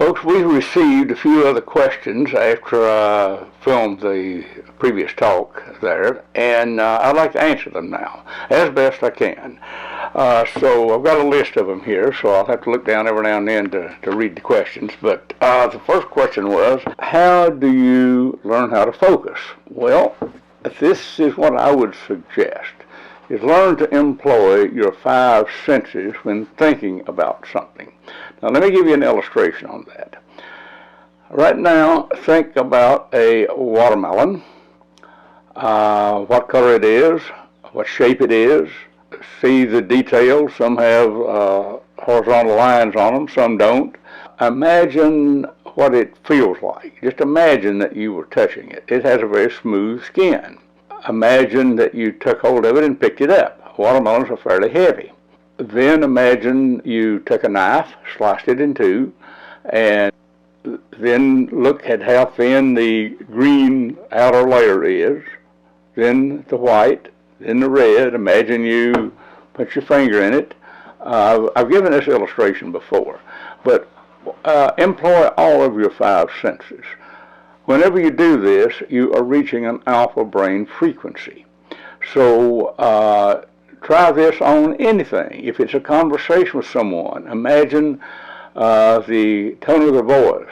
Folks, we received a few other questions after I filmed the previous talk there, and I'd like to answer them now as best I can. So I've got a list of them here, so I'll have to look down every now and then to read the questions. But the first question was, how do you learn how to focus? Well, this is what I would suggest, is learn to employ your 5 senses when thinking about something. Now let me give you an illustration on that. Right now, think about a watermelon, what color it is, what shape it is, see the details. Some have horizontal lines on them, some don't. Imagine what it feels like. Just imagine that you were touching it. It has a very smooth skin. Imagine that you took hold of it and picked it up. Watermelons are fairly heavy. Then imagine you took a knife, sliced it in two, and then look at how thin the green outer layer is, then the white, then the red. Imagine you put your finger in it. I've given this illustration before, but employ all of your 5 senses. Whenever you do this, you are reaching an alpha brain frequency. So try this on anything. If it's a conversation with someone, imagine the tone of their voice,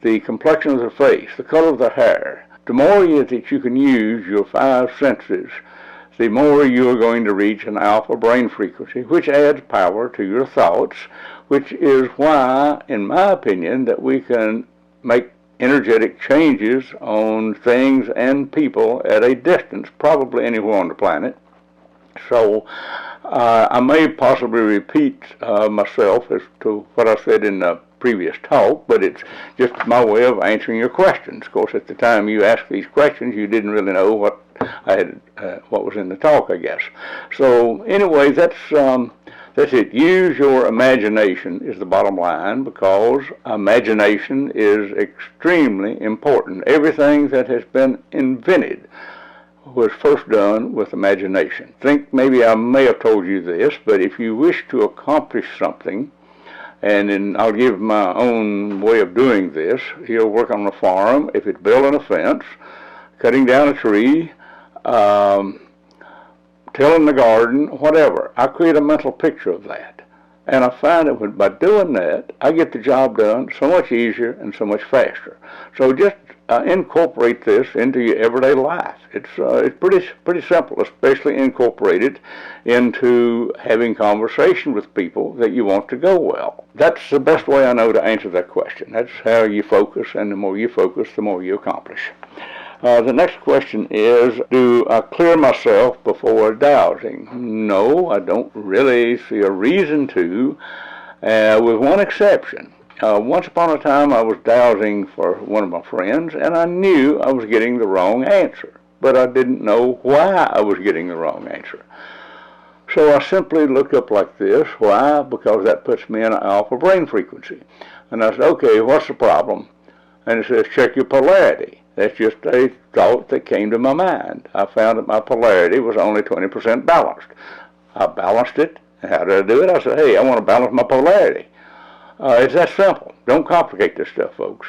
the complexion of their face, the color of their hair. The more that you can use your 5 senses, the more you are going to reach an alpha brain frequency, which adds power to your thoughts, which is why, in my opinion, that we can make energetic changes on things and people at a distance, probably anywhere on the planet. So I may possibly repeat myself as to what I said in the previous talk, but it's just my way of answering your questions. Of course, at the time you asked these questions, you didn't really know what what was in the talk, I guess. So anyway, that's it. Use your imagination is the bottom line, because imagination is extremely important. Everything that has been invented was first done with imagination. Think maybe I may have told you this, but if you wish to accomplish something, and then I'll give my own way of doing this. You'll work on a farm. If it's building a fence, cutting down a tree, tilling the garden, whatever, I create a mental picture of that. And I find that by doing that, I get the job done so much easier and so much faster. So just incorporate this into your everyday life. It's pretty simple, especially incorporate it into having conversation with people that you want to go well. That's the best way I know to answer that question. That's how you focus, and the more you focus, the more you accomplish. The next question is, do I clear myself before dowsing? No, I don't really see a reason to, with one exception. Once upon a time I was dowsing for one of my friends, and I knew I was getting the wrong answer, but I didn't know why I was getting the wrong answer. So I simply looked up like this. Why? Because that puts me in an alpha brain frequency. And I said, okay, what's the problem? And it says, check your polarity. That's just a thought that came to my mind. I found that my polarity was only 20% balanced. I balanced it. And how did I do it? I said, hey, I want to balance my polarity. It's that simple. Don't complicate this stuff, folks.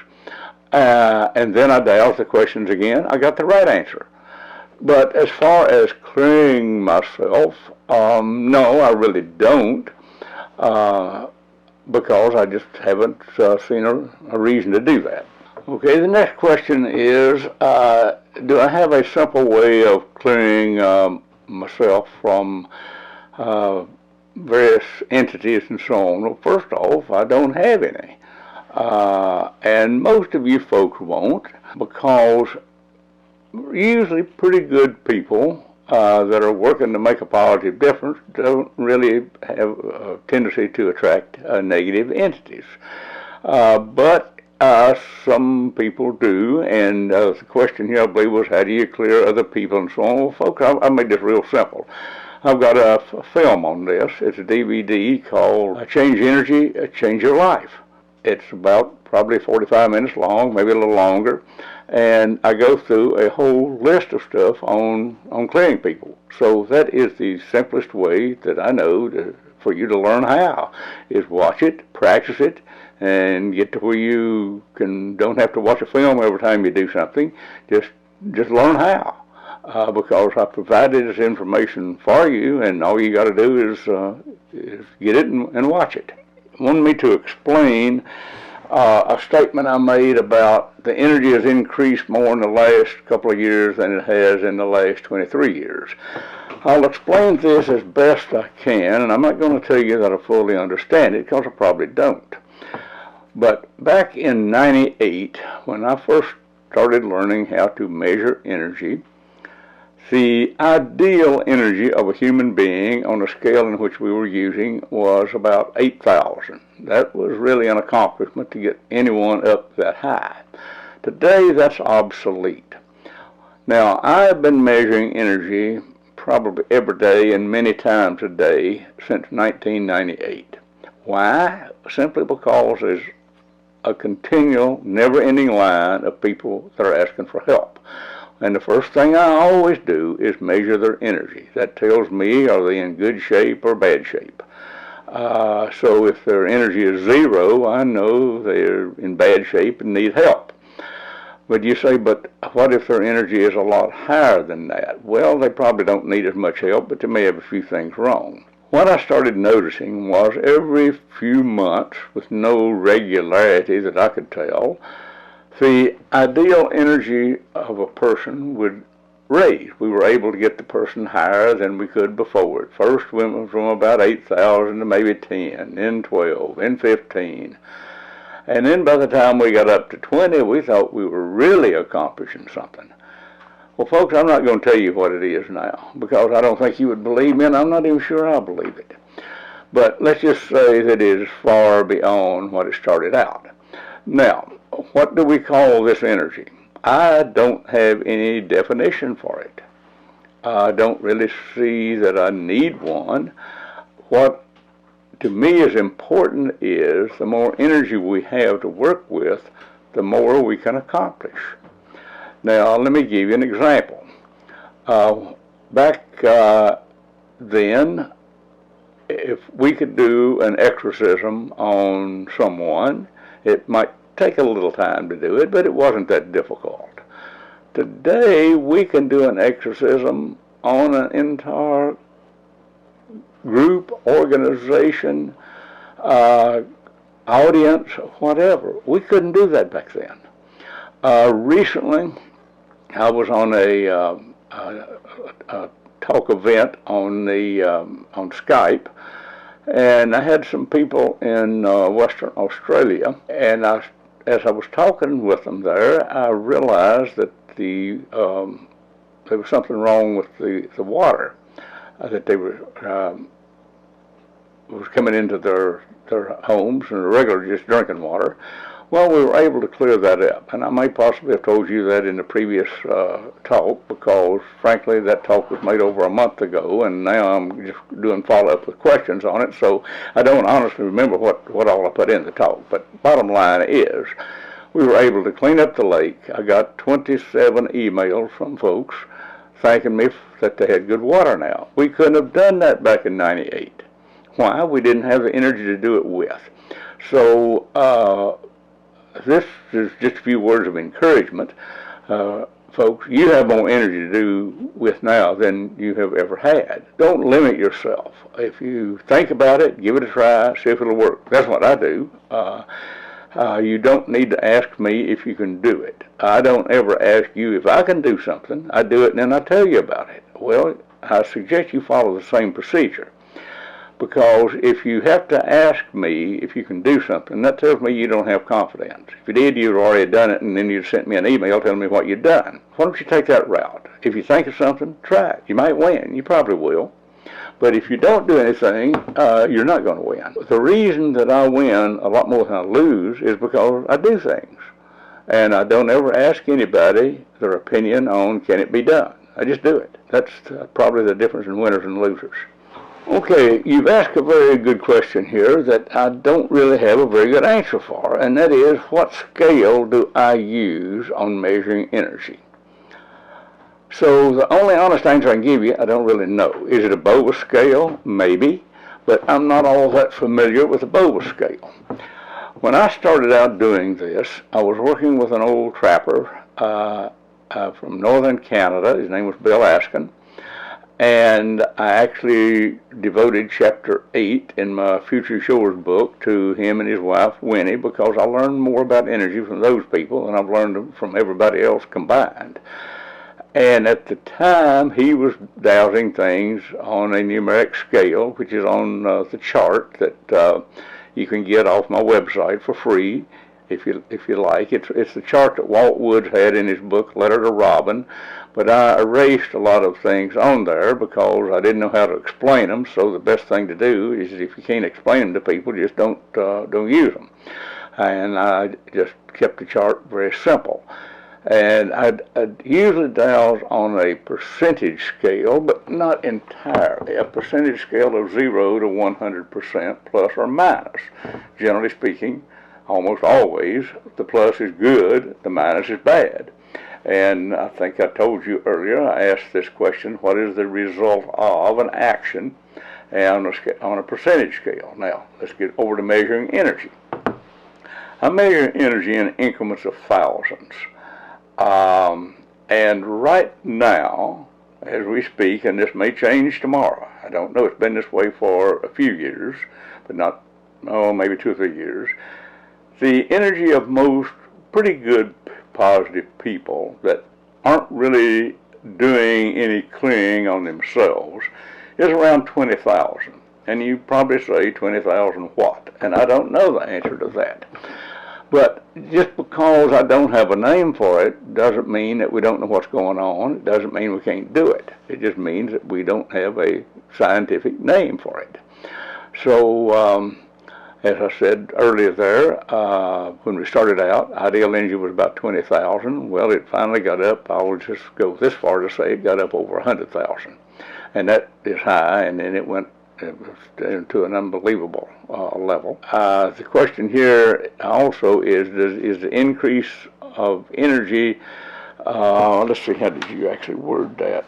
And then I dowsed the questions again. I got the right answer. But as far as clearing myself, no, I really don't, because I just haven't seen a reason to do that. Okay, the next question is, do I have a simple way of clearing myself from various entities and so on? Well, first off, I don't have any. And most of you folks won't, because usually pretty good people that are working to make a positive difference don't really have a tendency to attract negative entities. But some people do, and the question here, I believe, was how do you clear other people and so on. Well, folks, I made this real simple. I've got a film on this. It's a DVD called Change Energy, Change Your Life. It's about probably 45 minutes long, maybe a little longer, and I go through a whole list of stuff on clearing people. So that is the simplest way that I know to for you to learn how, is watch it, practice it, and get to where you don't have to watch a film every time you do something. Just learn how. Because I provided this information for you, and all you got to do is get it and watch it. Wanted me to explain a statement I made about the energy has increased more in the last couple of years than it has in the last 23 years. I'll explain this as best I can, and I'm not going to tell you that I fully understand it, because I probably don't. But back in '98, when I first started learning how to measure energy, the ideal energy of a human being on the scale in which we were using was about 8,000. That was really an accomplishment to get anyone up that high. Today, that's obsolete. Now, I've been measuring energy probably every day and many times a day since 1998. Why? Simply because there's a continual, never-ending line of people that are asking for help. And the first thing I always do is measure their energy. That tells me, are they in good shape or bad shape? So if their energy is 0, I know they're in bad shape and need help. But you say, but what if their energy is a lot higher than that? Well, they probably don't need as much help, but they may have a few things wrong. What I started noticing was every few months, with no regularity that I could tell, the ideal energy of a person would raise. We were able to get the person higher than we could before. It first went from about 8,000 to maybe 10, then 12, then 15. And then by the time we got up to 20, we thought we were really accomplishing something. Well, folks, I'm not going to tell you what it is now, because I don't think you would believe me, and I'm not even sure I'll believe it. But let's just say that it is far beyond what it started out. Now, what do we call this energy? I don't have any definition for it. I don't really see that I need one. What to me is important is the more energy we have to work with, the more we can accomplish. Now, let me give you an example. Back then, if we could do an exorcism on someone, it might take a little time to do it, but it wasn't that difficult. Today, we can do an exorcism on an entire group, organization, audience, whatever. We couldn't do that back then. Recently, I was on a talk event on Skype, and I had some people in Western Australia, and as I was talking with them there, I realized that there was something wrong with the water that they were was coming into their homes, and regular just drinking water. Well, we were able to clear that up, and I may possibly have told you that in the previous talk, because frankly that talk was made over a month ago, and now I'm just doing follow-up with questions on it, so I don't honestly remember what all I put in the talk. But bottom line is, we were able to clean up the lake. I got 27 emails from folks thanking me that they had good water now. We couldn't have done that back in '98. Why? We didn't have the energy to do it with. So this is just a few words of encouragement. Folks, you have more energy to do with now than you have ever had. Don't limit yourself. If you think about it, give it a try, see if it'll work. That's what I do. You don't need to ask me if you can do it. I don't ever ask you if I can do something. I do it and then I tell you about it. Well, I suggest you follow the same procedure. Because if you have to ask me if you can do something, that tells me you don't have confidence. If you did, you'd already done it, and then you'd sent me an email telling me what you'd done. Why don't you take that route? If you think of something, try it. You might win. You probably will. But if you don't do anything, you're not going to win. The reason that I win a lot more than I lose is because I do things. And I don't ever ask anybody their opinion on can it be done. I just do it. That's probably the difference in winners and losers. Okay, you've asked a very good question here that I don't really have a very good answer for, and that is, what scale do I use on measuring energy? So the only honest answer I can give you, I don't really know. Is it above a scale? Maybe. but I'm not all that familiar with the Bova scale. When I started out doing this, I was working with an old trapper from northern Canada. His name was Bill Askin. And I actually devoted chapter 8 in my Future Shores book to him and his wife, Winnie, because I learned more about energy from those people than I've learned from everybody else combined. And at the time, he was dowsing things on a numeric scale, which is on the chart that you can get off my website for free, if you like. It's the chart that Walt Woods had in his book, Letter to Robin, but I erased a lot of things on there because I didn't know how to explain them, so the best thing to do is if you can't explain them to people, just don't use them. And I just kept the chart very simple. And I'd usually douse on a percentage scale, but not entirely. A percentage scale of 0 to 100% plus or minus. Generally speaking, almost always, the plus is good, the minus is bad. And I think I told you earlier, I asked this question, what is the result of an action on a percentage scale? Now, let's get over to measuring energy. I measure energy in increments of thousands. And right now, as we speak, and this may change tomorrow, I don't know, it's been this way for a few years, but not, maybe 2 or 3 years, the energy of most pretty good positive people that aren't really doing any clearing on themselves is around 20,000. And you probably say 20,000 what? And I don't know the answer to that. But just because I don't have a name for it doesn't mean that we don't know what's going on. It doesn't mean we can't do it. It just means that we don't have a scientific name for it. So, as I said earlier there, when we started out, ideal energy was about 20,000. Well, it finally got up, I will just go this far to say it got up over 100,000. And that is high, and then it went to an unbelievable level. The question here also is the increase of energy, let's see, how did you actually word that?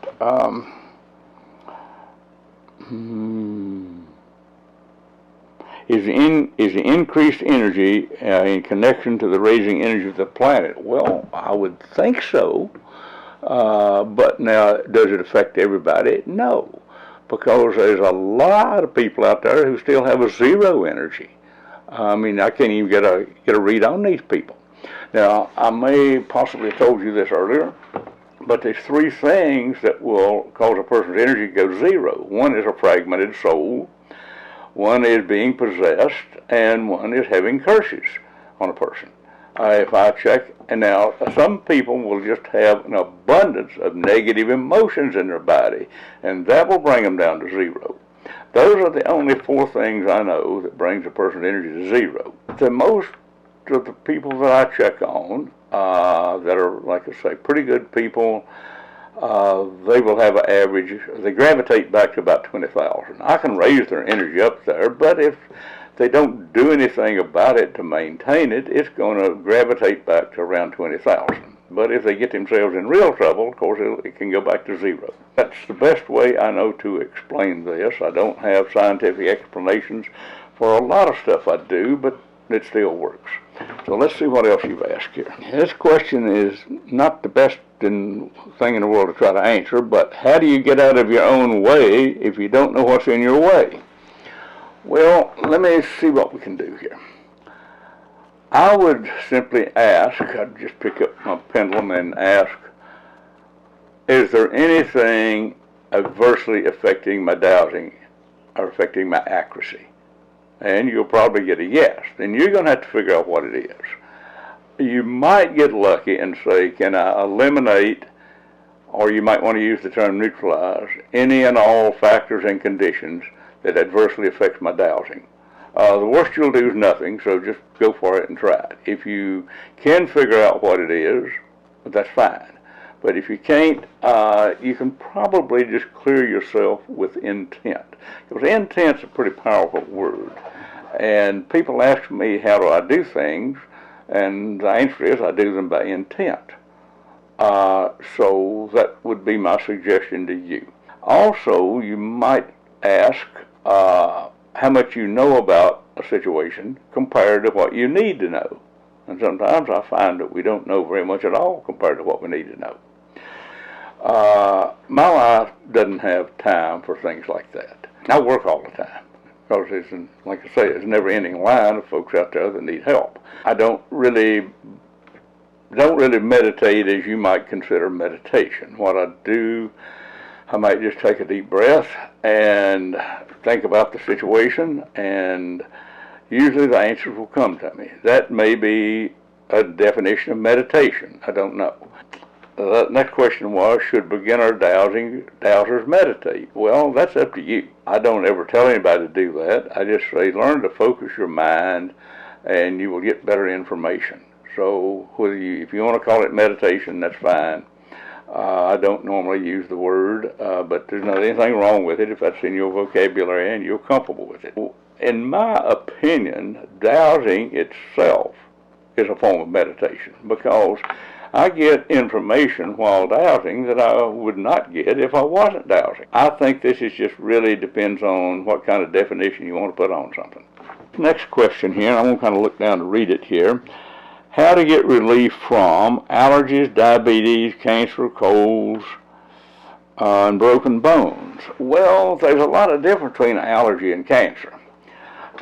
Is the increased energy in connection to the raising energy of the planet? Well, I would think so, but now, does it affect everybody? No. Because there's a lot of people out there who still have a zero energy. I mean, I can't even get a read on these people. Now, I may possibly have told you this earlier, but there's 3 things that will cause a person's energy to go zero. One is a fragmented soul, one is being possessed, and one is having curses on a person. If I check, and now some people will just have an abundance of negative emotions in their body, and that will bring them down to zero. Those are the only 4 things I know that brings a person's energy to zero. The most of the people that I check on, that are, like I say, pretty good people, they will have an average, they gravitate back to about 20,000. I can raise their energy up there, but if they don't do anything about it to maintain it, it's going to gravitate back to around 20,000. But if they get themselves in real trouble, of course, it can go back to zero. That's the best way I know to explain this. I don't have scientific explanations for a lot of stuff I do, but it still works. So let's see what else you've asked here. This question is not the best thing in the world to try to answer, but how do you get out of your own way if you don't know what's in your way? Well, let me see what we can do here. I would simply ask, I'd just pick up my pendulum and ask, is there anything adversely affecting my dowsing or affecting my accuracy? And you'll probably get a yes. Then you're going to have to figure out what it is. You might get lucky and say, can I eliminate, or you might want to use the term neutralize, any and all factors and conditions that adversely affects my dowsing. The worst you'll do is nothing, so just go for it and try it. If you can figure out what it is, that's fine. But if you can't, you can probably just clear yourself with intent. Because intent's a pretty powerful word. And people ask me, how do I do things? And the answer is, I do them by intent. So that would be my suggestion to you. Also, you might ask, how much you know about a situation compared to what you need to know. And sometimes I find that we don't know very much at all compared to what we need to know. My life doesn't have time for things like that. I work all the time because like I say, it's a never-ending line of folks out there that need help. I don't really meditate as you might consider meditation. What I do, I might just take a deep breath and think about the situation, and usually the answers will come to me. That may be a definition of meditation. I don't know. The next question was, should beginner dowsers meditate? Well, that's up to you. I don't ever tell anybody to do that. I just say learn to focus your mind and you will get better information. So if you want to call it meditation, that's fine. I don't normally use the word, but there's not anything wrong with it if that's in your vocabulary and you're comfortable with it. In my opinion, dowsing itself is a form of meditation because I get information while dowsing that I would not get if I wasn't dowsing. I think this is just really depends on what kind of definition you want to put on something. Next question here, and I'm going to kind of look down to read it here. How to get relief from allergies, diabetes, cancer, colds, and broken bones. Well, there's a lot of difference between allergy and cancer.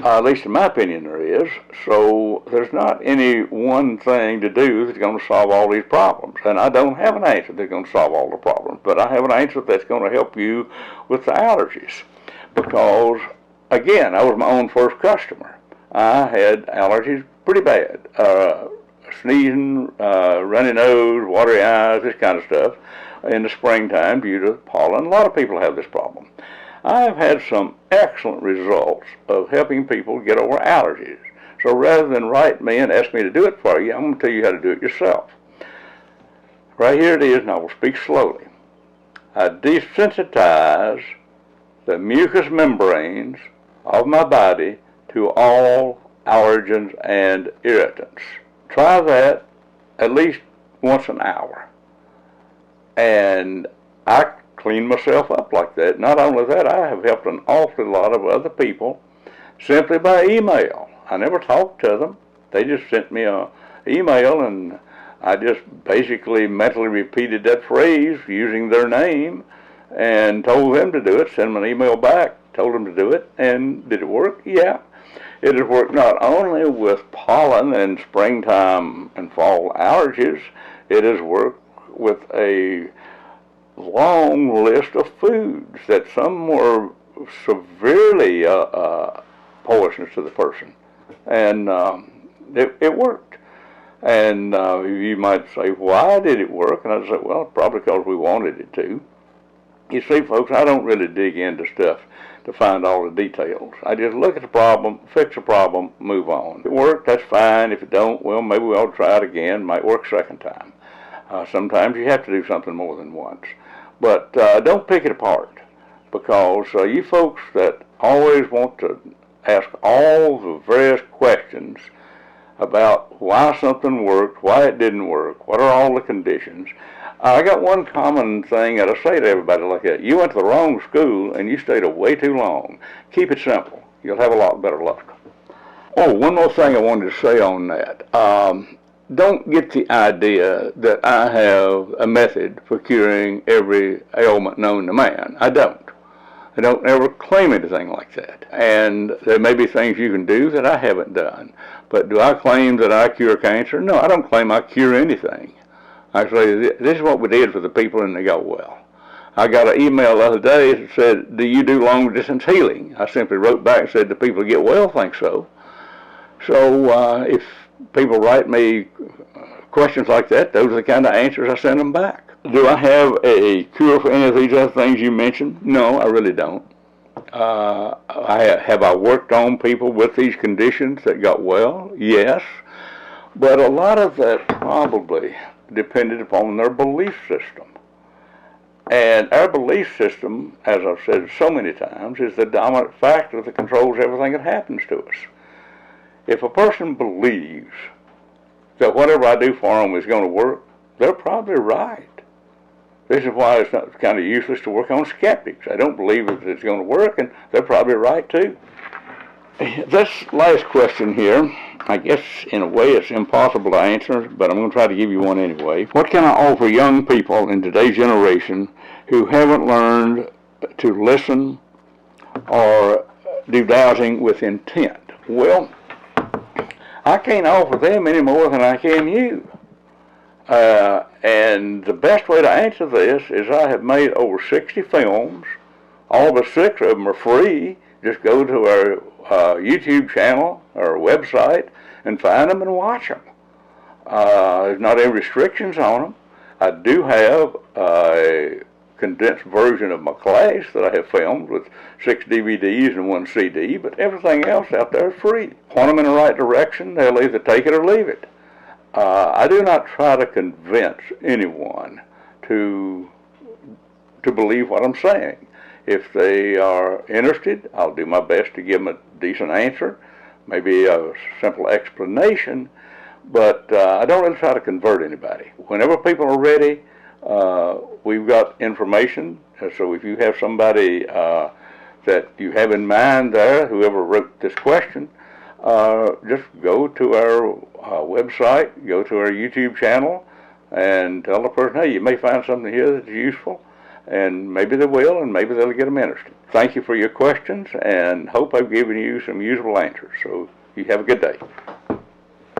At least in my opinion there is. So there's not any one thing to do that's going to solve all these problems. And I don't have an answer that's going to solve all the problems. But I have an answer that's going to help you with the allergies. Because, again, I was my own first customer. I had allergies pretty bad. Sneezing, runny nose, watery eyes, this kind of stuff in the springtime due to pollen. A lot of people have this problem. I've had some excellent results of helping people get over allergies. So rather than write me and ask me to do it for you, I'm going to tell you how to do it yourself. Right here it is, and I will speak slowly. I desensitize the mucous membranes of my body to all allergens and irritants. Try that at least once an hour. And I clean myself up like that. Not only that, I have helped an awful lot of other people simply by email. I never talked to them. They just sent me an email, and I just basically mentally repeated that phrase using their name and told them to do it, sent them an email back, told them to do it, and did it work? Yeah. It has worked not only with pollen and springtime and fall allergies, it has worked with a long list of foods that some were severely poisonous to the person, and it worked. And you might say, why did it work? And I'd say, well, probably because we wanted it to. You see, folks, I don't really dig into stuff to find all the details. I just look at the problem, fix the problem, move on. If it worked, that's fine. If it don't, well, maybe we'll try it again. Might work second time. Sometimes you have to do something more than once. But don't pick it apart, because you folks that always want to ask all the various questions about why something worked, why it didn't work, what are all the conditions. I got one common thing that I say to everybody like that. You went to the wrong school and you stayed way too long. Keep it simple. You'll have a lot better luck. Oh, one more thing I wanted to say on that. Don't get the idea that I have a method for curing every ailment known to man. I don't. I don't ever claim anything like that. And there may be things you can do that I haven't done. But do I claim that I cure cancer? No, I don't claim I cure anything. Actually, this is what we did for the people and they got well. I got an email the other day that said, do you do long distance healing? I simply wrote back and said, do people get well? Think so. So if people write me questions like that, those are the kind of answers I send them back. Do I have a cure for any of these other things you mentioned? No, I really don't. Have I worked on people with these conditions that got well? Yes. But a lot of that probably depended upon their belief system. And our belief system, as I've said so many times, is the dominant factor that controls everything that happens to us. If a person believes that whatever I do for them is going to work, they're probably right. This is why it's not kind of useless to work on skeptics. They don't believe that it's going to work, and they're probably right too. This last question here, I guess in a way it's impossible to answer, but I'm going to try to give you one anyway. What can I offer young people in today's generation who haven't learned to listen or do dowsing with intent? Well, I can't offer them any more than I can you. And the best way to answer this is I have made over 60 films. All but 6 of them are free. Just go to our YouTube channel or website and find them and watch them. There's not any restrictions on them. I do have a condensed version of my class that I have filmed with 6 DVDs and 1 CD, but everything else out there is free. Point them in the right direction, they'll either take it or leave it. I do not try to convince anyone to believe what I'm saying. If they are interested, I'll do my best to give them a decent answer, maybe a simple explanation, but I don't really try to convert anybody. Whenever people are ready, we've got information, so if you have somebody that you have in mind there, whoever wrote this question, just go to our website, go to our YouTube channel, and tell the person, hey, you may find something here that's useful, and maybe they will, and maybe they'll get them interested. Thank you for your questions, and hope I've given you some useful answers. So you have a good day.